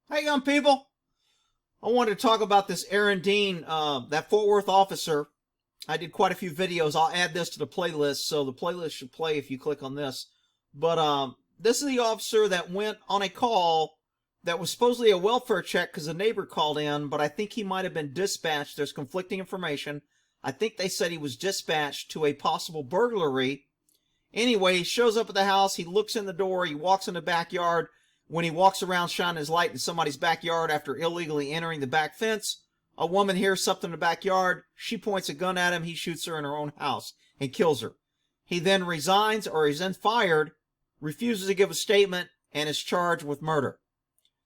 Hey, young people. I wanted to talk about this Aaron Dean, that Fort Worth officer. I did quite a few videos. I'll add this to the playlist, so the playlist should play if you click on this. But this is the officer that went on a call that was supposedly a welfare check because a neighbor called in, but I think he might have been dispatched. There's conflicting information. I think they said he was dispatched to a possible burglary. Anyway, he shows up at the house. He looks in the door. He walks in the backyard. When he walks around shining his light in somebody's backyard after illegally entering the back fence, a woman hears something in the backyard. She points a gun at him. He shoots her in her own house and kills her. He then resigns, or he's then fired, refuses to give a statement, and is charged with murder.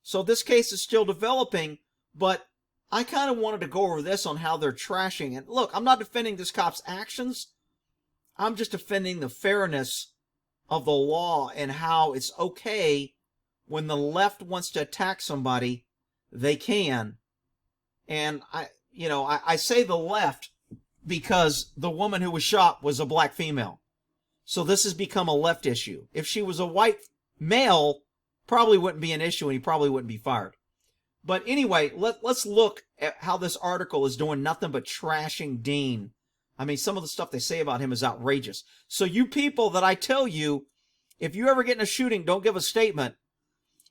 So this case is still developing, but I kind of wanted to go over this on how they're trashing it. Look, I'm not defending this cop's actions. I'm just defending the fairness of the law and how it's okay when the left wants to attack somebody, they can. And I say the left because the woman who was shot was a black female. So this has become a left issue. If she was a white male, probably wouldn't be an issue and he probably wouldn't be fired. But anyway, let's look at how this article is doing nothing but trashing Dean. I mean, some of the stuff they say about him is outrageous. So you people that I tell you, if you ever get in a shooting, don't give a statement.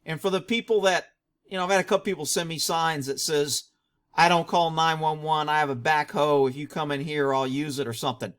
And for the people that, I've had a couple people send me signs that says, I don't call 911, I have a backhoe, if you come in here, I'll use it or something.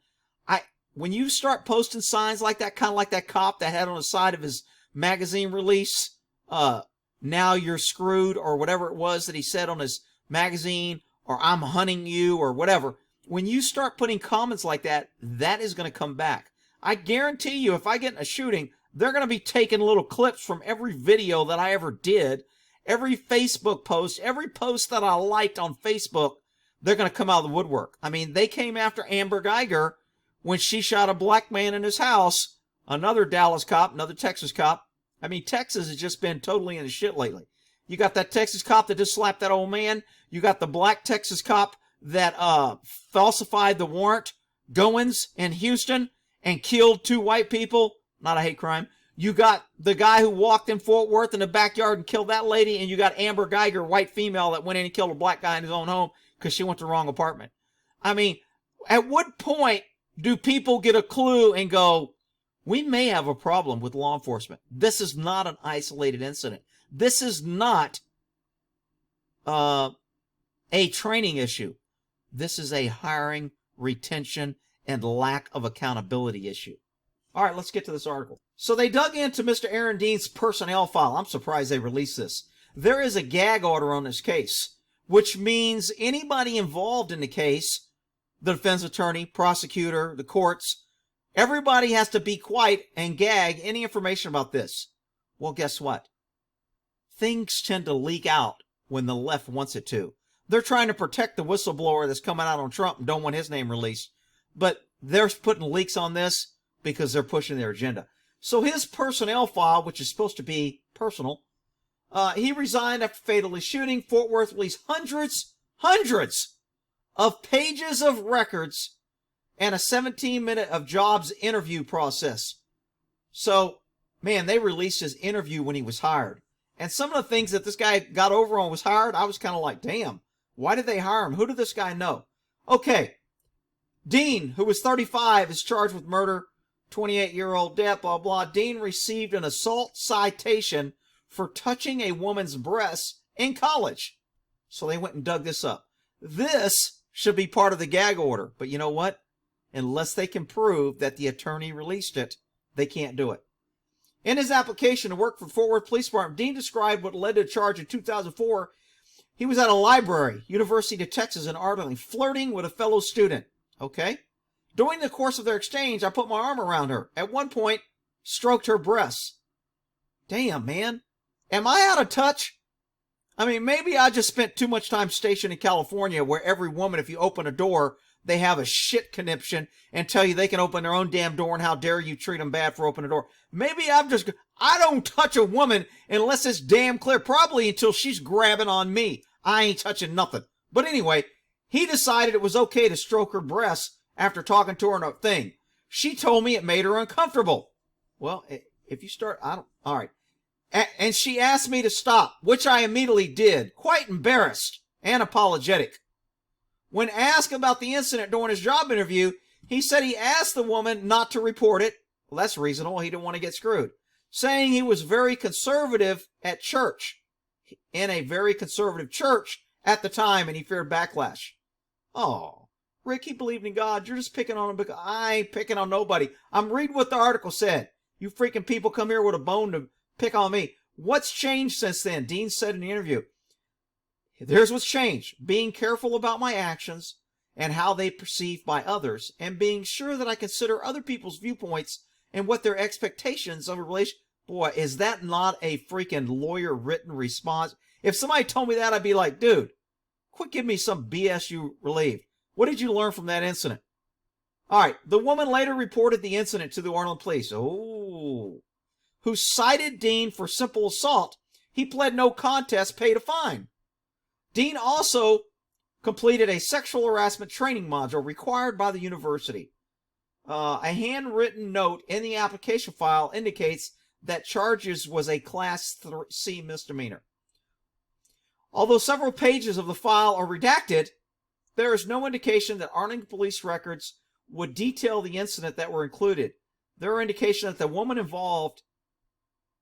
When you start posting signs like that, kind of like that cop that had on the side of his magazine release, now you're screwed, or whatever it was that he said on his magazine, or I'm hunting you, or whatever. When you start putting comments like that, that is going to come back. I guarantee you, if I get in a shooting, they're going to be taking little clips from every video that I ever did, every Facebook post, every post that I liked on Facebook, they're going to come out of the woodwork. I mean, they came after Amber Geiger when she shot a black man in his house, another Dallas cop, another Texas cop. I mean, Texas has just been totally in the shit lately. You got that Texas cop that just slapped that old man. You got the black Texas cop that falsified the warrant goings in Houston and killed 2 white people. Not a hate crime. You got the guy who walked in Fort Worth in the backyard and killed that lady, and you got Amber Geiger, white female, that went in and killed a black guy in his own home because she went to the wrong apartment. I mean, at what point do people get a clue and go, we may have a problem with law enforcement? This is not an isolated incident. This is not a training issue. This is a hiring, retention, and lack of accountability issue. All right, let's get to this article. So they dug into Mr. Aaron Dean's personnel file. I'm surprised they released this. There is a gag order on this case, which means anybody involved in the case, the defense attorney, prosecutor, the courts, everybody has to be quiet and gag any information about this. Well, guess what? Things tend to leak out when the left wants it to. They're trying to protect the whistleblower that's coming out on Trump and don't want his name released. But they're putting leaks on this because they're pushing their agenda. So his personnel file, which is supposed to be personal, he resigned after fatally shooting. Fort Worth released hundreds of pages of records and a 17-minute of jobs interview process. So, man, they released his interview when he was hired. And some of the things that this guy got over on was hired, I was kind of like, damn, why did they hire him? Who did this guy know? Okay, Dean, who was 35, is charged with murder. 28-year-old death, blah, blah. Dean received an assault citation for touching a woman's breasts in college. So they went and dug this up. This should be part of the gag order. But you know what? Unless they can prove that the attorney released it, they can't do it. In his application to work for Fort Worth Police Department, Dean described what led to a charge in 2004. He was at a library, University of Texas in Arlington, flirting with a fellow student. Okay? During the course of their exchange, I put my arm around her. At one point, stroked her breasts. Damn, man. Am I out of touch? I mean, maybe I just spent too much time stationed in California where every woman, if you open a door, they have a shit conniption and tell you they can open their own damn door and how dare you treat them bad for opening a door. Maybe I don't touch a woman unless it's damn clear, probably until she's grabbing on me. I ain't touching nothing. But anyway, he decided it was okay to stroke her breasts after talking to her in a thing. She told me it made her uncomfortable. Well, if you start, all right. And she asked me to stop, which I immediately did, quite embarrassed and apologetic. When asked about the incident during his job interview, he said he asked the woman not to report it. Well, that's reasonable. He didn't want to get screwed. Saying he was very conservative at church, in a very conservative church at the time, and he feared backlash. Oh, Rick, he believed in God. You're just picking on him because I ain't picking on nobody. I'm reading what the article said. You freaking people come here with a bone to pick on me. What's changed since then? Dean said in the interview. Here's what's changed. Being careful about my actions and how they perceive by others, and being sure that I consider other people's viewpoints and what their expectations of a relation. Boy, is that not a freaking lawyer written response? If somebody told me that, I'd be like, dude, quit giving me some BS you relieved. What did you learn from that incident? All right, the woman later reported the incident to the Orland police. Oh, who cited Dean for simple assault. He pled no contest, paid a fine. Dean also completed a sexual harassment training module required by the university. A handwritten note in the application file indicates that charges was a Class C misdemeanor. Although several pages of the file are redacted, there is no indication that Arlington police records would detail the incident that were included. There are indication that the woman involved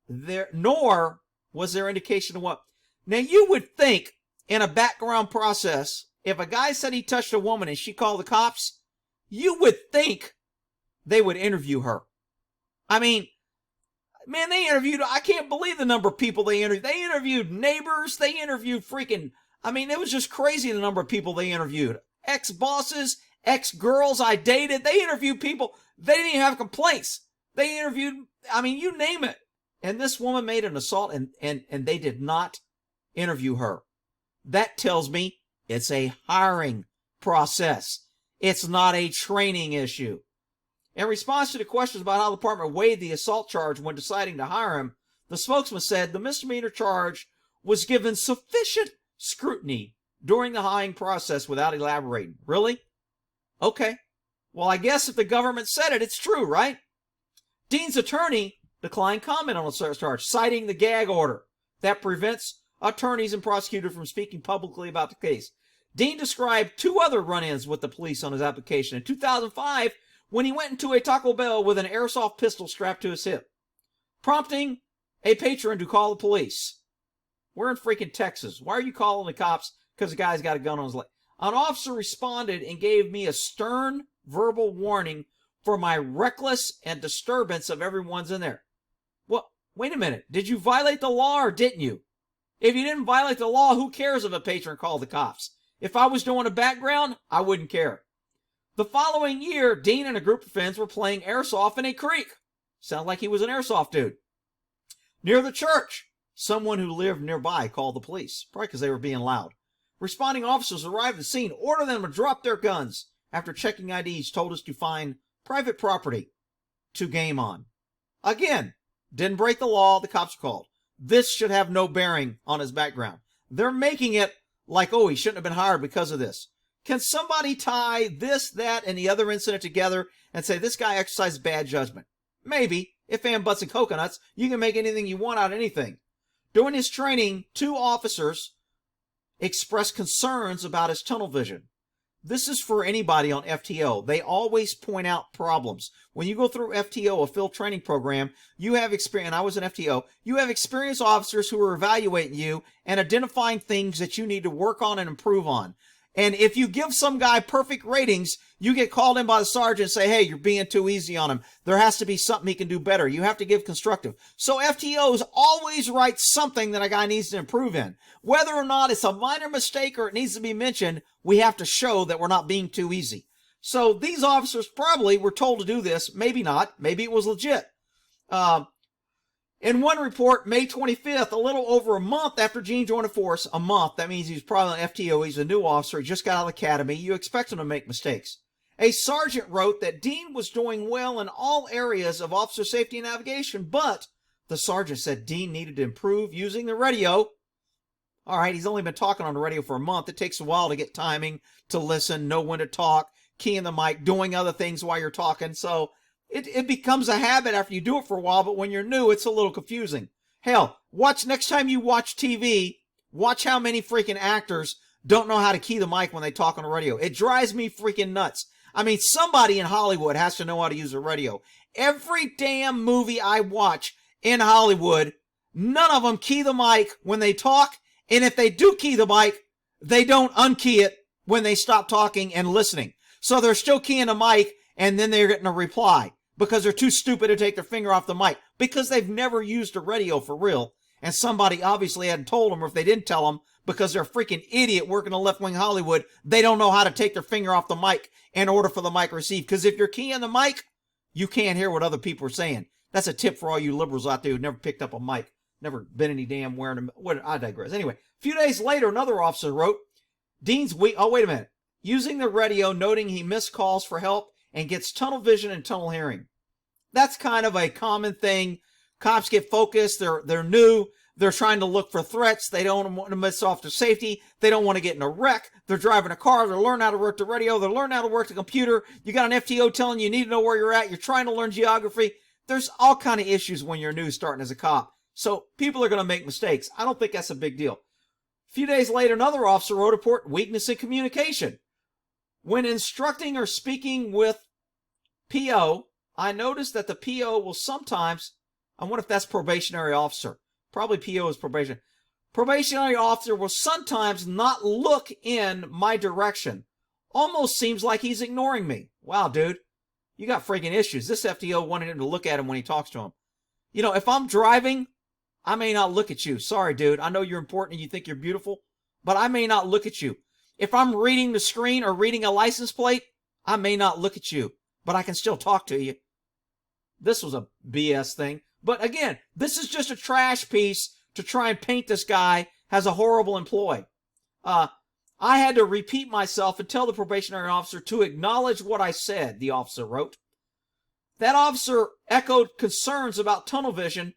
there, nor was there indication of what. Now you would think in a background process, if a guy said he touched a woman and she called the cops, you would think they would interview her. I mean, man, they interviewed, I can't believe the number of people they interviewed. They interviewed neighbors. They interviewed freaking, I mean, it was just crazy the number of people they interviewed. Ex-bosses, ex-girls I dated. They interviewed people. They didn't even have complaints. They interviewed, I mean, you name it. And this woman made an assault and they did not interview her. That tells me it's a hiring process. It's not a training issue. In response to the questions about how the department weighed the assault charge when deciding to hire him, the spokesman said the misdemeanor charge was given sufficient scrutiny during the hiring process without elaborating. Really? Okay. Well, I guess if the government said it, it's true, right? Dean's attorney declined comment on the charge, citing the gag order that prevents attorneys and prosecutors from speaking publicly about the case. Dean described two other run-ins with the police on his application. In 2005, when he went into a Taco Bell with an airsoft pistol strapped to his hip, prompting a patron to call the police. We're in freaking Texas. Why are you calling the cops? Because the guy's got a gun on his leg. An officer responded and gave me a stern verbal warning for my reckless and disturbance of everyone's in there. Well, wait a minute. Did you violate the law or didn't you? If you didn't violate the law, who cares if a patron called the cops? If I was doing a background, I wouldn't care. The following year, Dean and a group of friends were playing airsoft in a creek. Sounded like he was an airsoft dude. Near the church, someone who lived nearby called the police, probably because they were being loud. Responding officers arrived at the scene, ordered them to drop their guns. After checking IDs, told us to find private property to game on. Again, didn't break the law, the cops were called. This should have no bearing on his background. They're making it like, oh, he shouldn't have been hired because of this. Can somebody tie this, that, and the other incident together and say this guy exercised bad judgment? Maybe. If and buts and coconuts, you can make anything you want out of anything. During his training, 2 officers expressed concerns about his tunnel vision. This is for anybody on FTO. They always point out problems. When you go through FTO, a field training program, you have experience, and I was an FTO, you have experienced officers who are evaluating you and identifying things that you need to work on and improve on. And if you give some guy perfect ratings, you get called in by the sergeant and say, hey, you're being too easy on him. There has to be something he can do better. You have to give constructive. So FTOs always write something that a guy needs to improve in. Whether or not it's a minor mistake or it needs to be mentioned, we have to show that we're not being too easy. So these officers probably were told to do this. Maybe not. Maybe it was legit. In one report, May 25th, a little over a month after Gene joined the force, a month, that means he's probably an FTO, he's a new officer, he just got out of the academy, you expect him to make mistakes. A sergeant wrote that Dean was doing well in all areas of officer safety and navigation, but the sergeant said Dean needed to improve using the radio. All right, he's only been talking on the radio for a month. It takes a while to get timing, to listen, know when to talk, key in the mic, doing other things while you're talking, so it becomes a habit after you do it for a while, but when you're new, it's a little confusing. Hell, watch next time you watch TV, watch how many freaking actors don't know how to key the mic when they talk on the radio. It drives me freaking nuts. I mean, somebody in Hollywood has to know how to use a radio. Every damn movie I watch in Hollywood, none of them key the mic when they talk, and if they do key the mic, they don't unkey it when they stop talking and listening. So they're still keying the mic, and then they're getting a reply because they're too stupid to take their finger off the mic because they've never used a radio for real, and somebody obviously hadn't told them, or if they didn't tell them, because they're a freaking idiot working in left-wing Hollywood, they don't know how to take their finger off the mic in order for the mic to receive. Because if you're keying the mic, you can't hear what other people are saying. That's a tip for all you liberals out there who never picked up a mic, never been any damn wearing a... I digress. Anyway, a few days later, another officer wrote, Dean's weak... Oh, wait a minute. Using the radio, noting he missed calls for help and gets tunnel vision and tunnel hearing. That's kind of a common thing. Cops get focused. They're new. They're trying to look for threats. They don't want to miss off their safety. They don't want to get in a wreck. They're driving a car. They're learning how to work the radio. They're learning how to work the computer. You got an FTO telling you need to know where you're at. You're trying to learn geography. There's all kind of issues when you're new starting as a cop. So people are going to make mistakes. I don't think that's a big deal. A few days later, another officer wrote a report, weakness in communication. When instructing or speaking with PO, I noticed that the PO will sometimes, I wonder if that's probationary officer. Probably PO is probation. Probationary officer will sometimes not look in my direction. Almost seems like he's ignoring me. Wow, dude. You got freaking issues. This FTO wanted him to look at him when he talks to him. You know, if I'm driving, I may not look at you. Sorry, dude. I know you're important and you think you're beautiful, but I may not look at you. If I'm reading the screen or reading a license plate, I may not look at you, but I can still talk to you. This was a BS thing. But again, this is just a trash piece to try and paint this guy as a horrible employee. I had to repeat myself and tell the probationary officer to acknowledge what I said, the officer wrote. That officer echoed concerns about tunnel vision,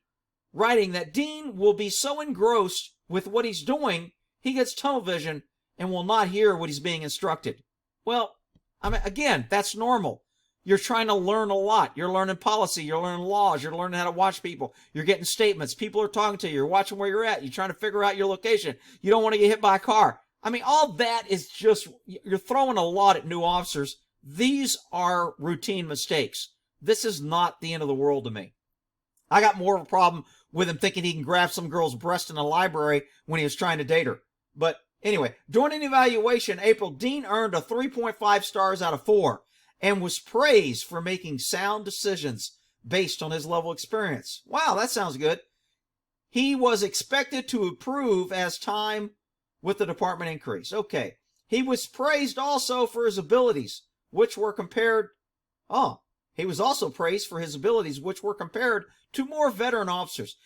writing that Dean will be so engrossed with what he's doing, he gets tunnel vision and will not hear what he's being instructed. Well, I mean, again, that's normal. You're trying to learn a lot. You're learning policy. You're learning laws. You're learning how to watch people. You're getting statements. People are talking to you. You're watching where you're at. You're trying to figure out your location. You don't want to get hit by a car. I mean, all that is just, you're throwing a lot at new officers. These are routine mistakes. This is not the end of the world to me. I got more of a problem with him thinking he can grab some girl's breast in a library when he was trying to date her. But anyway, during an evaluation in April, Dean earned a 3.5 stars out of 4. And was praised for making sound decisions based on his level of experience. Wow, that sounds good. He was expected to improve as time with the department increased. Okay. He was praised also for his abilities, which were compared... he was also praised for his abilities, which were compared to more veteran officers.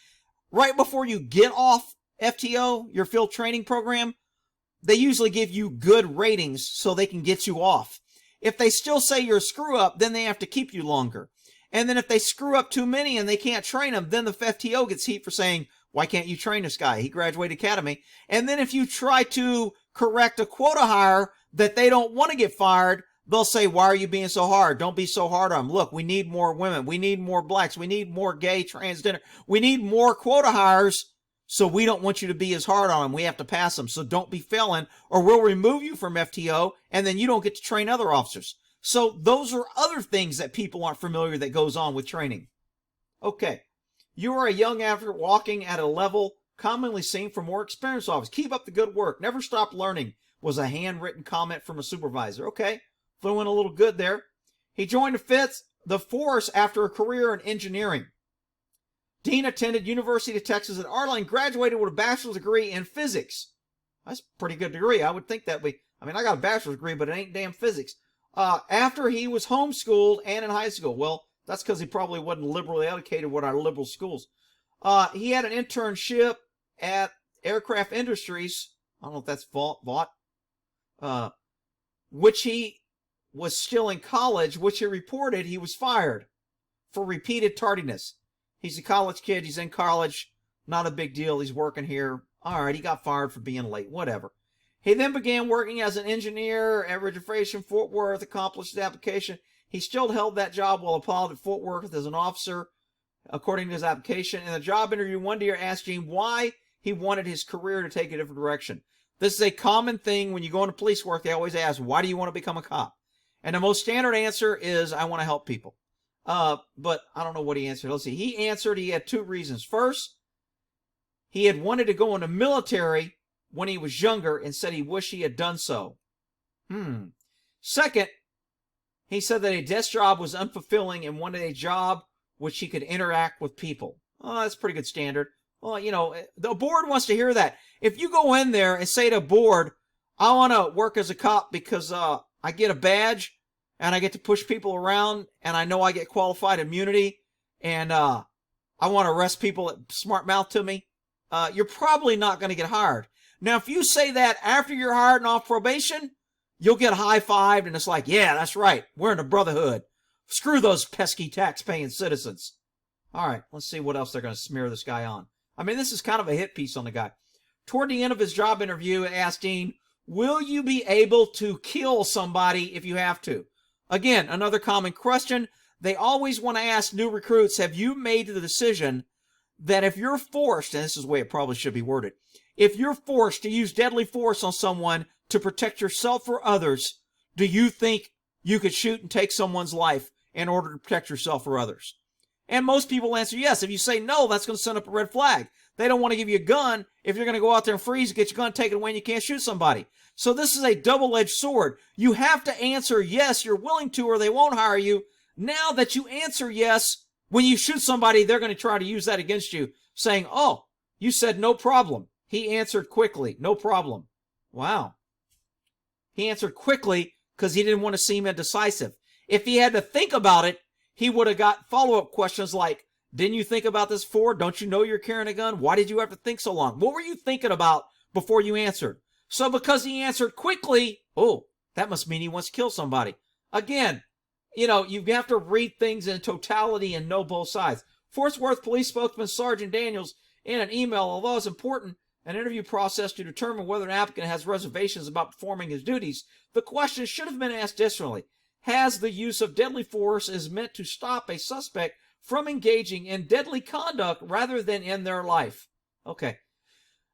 Right before you get off FTO, your field training program, they usually give you good ratings so they can get you off. If they still say you're a screw up, then they have to keep you longer. And then if they screw up too many and they can't train them, then the FTO gets heat for saying, why can't you train this guy? He graduated academy. And then if you try to correct a quota hire that they don't want to get fired, they'll say, why are you being so hard? Don't be so hard on them. Look, we need more women. We need more blacks. We need more gay, transgender. We need more quota hires. So we don't want you to be as hard on them. We have to pass them. So don't be failing or we'll remove you from FTO and then you don't get to train other officers. So those are other things that people aren't familiar that goes on with training. Okay. You are a young officer walking at a level commonly seen for more experienced officers. Keep up the good work. Never stop learning was a handwritten comment from a supervisor. Okay. Threw in a little good there. He joined the force after a career in engineering. Dean attended University of Texas at Arlington, graduated with a bachelor's degree in physics. That's a pretty good degree. I would think that I got a bachelor's degree, but it ain't damn physics. After he was homeschooled and in high school. Well, that's because he probably wasn't liberally educated with our liberal schools. He had an internship at Aircraft Industries. I don't know if that's Vought. Which he was still in college, which he reported he was fired for repeated tardiness. He's a college kid. He's in college. Not a big deal. He's working here. All right, he got fired for being late. Whatever. He then began working as an engineer at Registration Fort Worth, accomplished his application. He still held that job while applied at Fort Worth as an officer according to his application. In the job interview, one deer asked Gene why he wanted his career to take a different direction. This is a common thing when you go into police work. They always ask, why do you want to become a cop? And the most standard answer is, I want to help people. But I don't know what he answered. Let's see. He answered he had two reasons. First, he had wanted to go in the military when he was younger and said he wished he had done so. Second, he said that a desk job was unfulfilling and wanted a job which he could interact with people. Oh, that's pretty good standard. Well, you know, the board wants to hear that. If you go in there and say to a board, I want to work as a cop because I get a badge and I get to push people around and I know I get qualified immunity and I want to arrest people that smart mouth to me, you're probably not going to get hired. Now, if you say that after you're hired and off probation, you'll get high-fived and it's like, yeah, that's right. We're in a brotherhood. Screw those pesky tax-paying citizens. All right, let's see what else they're going to smear this guy on. I mean, this is kind of a hit piece on the guy. Toward the end of his job interview, it asked Dean, will you be able to kill somebody if you have to? Again, another common question. They always want to ask new recruits, have you made the decision that if you're forced, and this is the way it probably should be worded, if you're forced to use deadly force on someone to protect yourself or others, do you think you could shoot and take someone's life in order to protect yourself or others? And most people answer yes. If you say no, that's going to send up a red flag. They don't want to give you a gun if you're going to go out there and freeze, get your gun taken away, and you can't shoot somebody. So this is a double-edged sword. You have to answer yes, you're willing to, or they won't hire you. Now that you answer yes, when you shoot somebody, they're going to try to use that against you, saying, oh, you said no problem. He answered quickly, no problem. Wow. He answered quickly because he didn't want to seem indecisive. If he had to think about it, he would have got follow-up questions like, didn't you think about this before? Don't you know you're carrying a gun? Why did you have to think so long? What were you thinking about before you answered? So because he answered quickly, oh, that must mean he wants to kill somebody. Again, you know, you have to read things in totality and know both sides. Fort Worth Police spokesman Sergeant Daniels, in an email, although it's important, an interview process to determine whether an applicant has reservations about performing his duties, the question should have been asked differently. Has the use of deadly force is meant to stop a suspect from engaging in deadly conduct rather than in their life? Okay.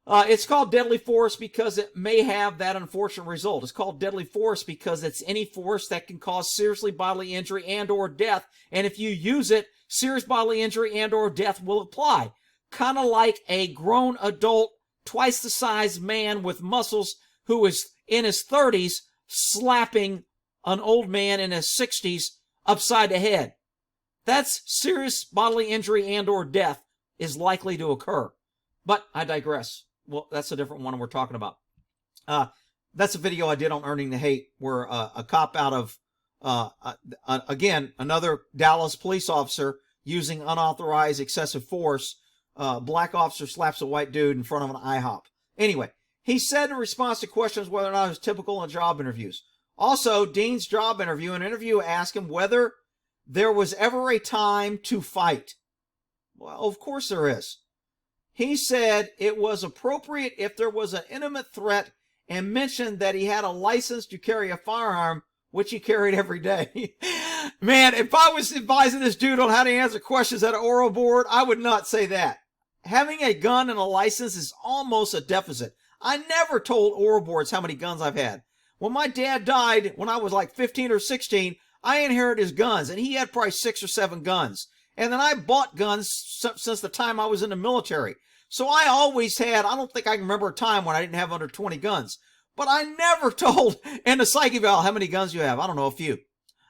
It's called deadly force because it may have that unfortunate result. It's called deadly force because it's any force that can cause seriously bodily injury and or death. And if you use it, serious bodily injury and or death will apply. Kind of like a grown adult, twice the size man with muscles who is in his 30s slapping an old man in his 60s upside the head. That's serious bodily injury and or death is likely to occur. But I digress. Well, that's a different one we're talking about. That's a video I did on Earning the Hate where a cop out of, again, another Dallas police officer using unauthorized excessive force, black officer slaps a white dude in front of an IHOP. Anyway, he said in response to questions whether or not it was typical in job interviews. Also, Dean's job interview, an interviewer asked him whether there was ever a time to fight. Well, of course there is. He said it was appropriate if there was an imminent threat and mentioned that he had a license to carry a firearm, which he carried every day. Man, if I was advising this dude on how to answer questions at an oral board, I would not say that. Having a gun and a license is almost a deficit. I never told oral boards how many guns I've had. When my dad died, when I was like 15 or 16, I inherited his guns, and he had probably 6 or 7 guns. And then I bought guns since the time I was in the military. So I always had, I don't think I can remember a time when I didn't have under 20 guns. But I never told in the psych eval how many guns you have. I don't know, a few.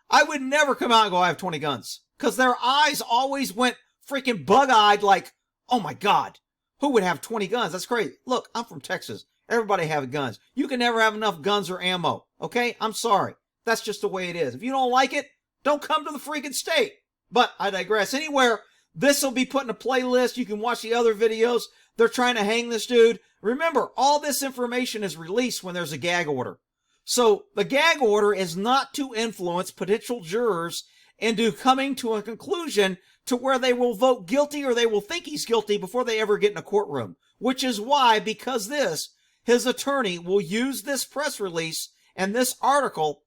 I would never come out and go, I have 20 guns. Because their eyes always went freaking bug-eyed like, oh my God, who would have 20 guns? That's crazy. Look, I'm from Texas. Everybody have guns. You can never have enough guns or ammo. Okay? I'm sorry. That's just the way it is. If you don't like it, don't come to the freaking state. But I digress. Anywhere, this will be put in a playlist. You can watch the other videos. They're trying to hang this dude. Remember, all this information is released when there's a gag order. So the gag order is not to influence potential jurors into coming to a conclusion to where they will vote guilty or they will think he's guilty before they ever get in a courtroom. Which is why, because his attorney will use this press release and this article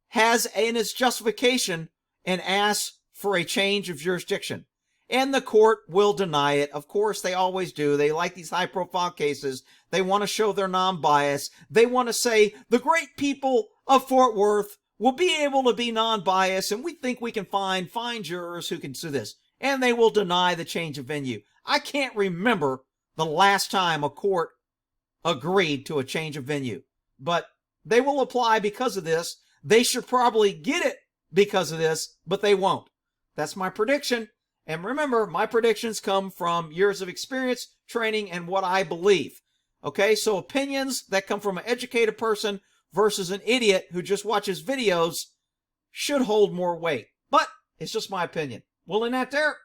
has in its justification and asks for a change of jurisdiction. and the court will deny it. Of course, they always do. They like these high-profile cases. They want to show their non-bias. They want to say the great people of Fort Worth will be able to be non-biased, and we think we can find fine jurors who can do this. And they will deny the change of venue. I can't remember the last time a court agreed to a change of venue, but they will apply because of this. They should probably get it because of this, but they won't. That's my prediction. And remember, my predictions come from years of experience, training, and what I believe. Okay, so opinions that come from an educated person versus an idiot who just watches videos should hold more weight. But it's just my opinion. We'll end that there.